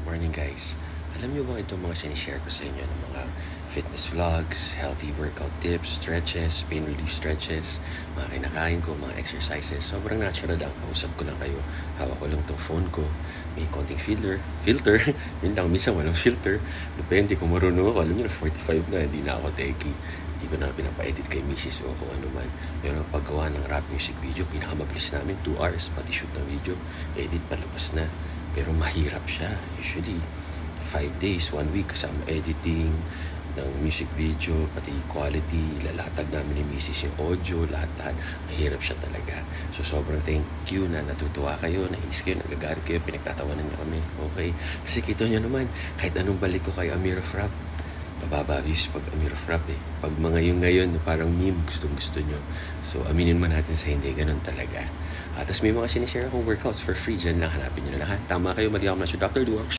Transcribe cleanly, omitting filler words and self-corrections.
Morning guys. Alam niyo ba itong mga sinishare ko sa inyo ng mga fitness vlogs, healthy workout tips, stretches, pain relief stretches, mga kinakain ko, mga exercises. Sobrang natural lang. Kausap ko lang kayo. Hawak ko lang tong phone ko. May konting filter. Yun lang, minsan walang filter. Depende kung marunong ako. Alam niyo na 45 na, hindi na ako techie. Hindi ko na pinapa-edit kay Mrs. o kung ano man. Pero ang paggawa ng rap music video, pinakamabilis namin 2 hours. Pati shoot ng video, edit palabas na. Pero mahirap siya. Usually, 5 days, 1 week kasama editing ng music video, pati quality, lalatag namin ni Mrs. yung audio, lahat. Mahirap siya talaga. So, sobrang thank you na natutuwa kayo, nainis kayo, nagagalit kayo, pinagtatawanan niyo kami. Okay? Kasi kita niyo naman, kahit anong balik ko kay Amir of Rap, mababa views pag Amir of Rap eh. Pag mga yung ngayon, parang meme, gustong-gusto nyo. So, aminin man natin sa hindi, ganun talaga. Tapos may mga sinishare akong workouts for free. Diyan lang, hanapin nyo na lahat. Tama kayo, mali ako na siya. Dr. Duwak.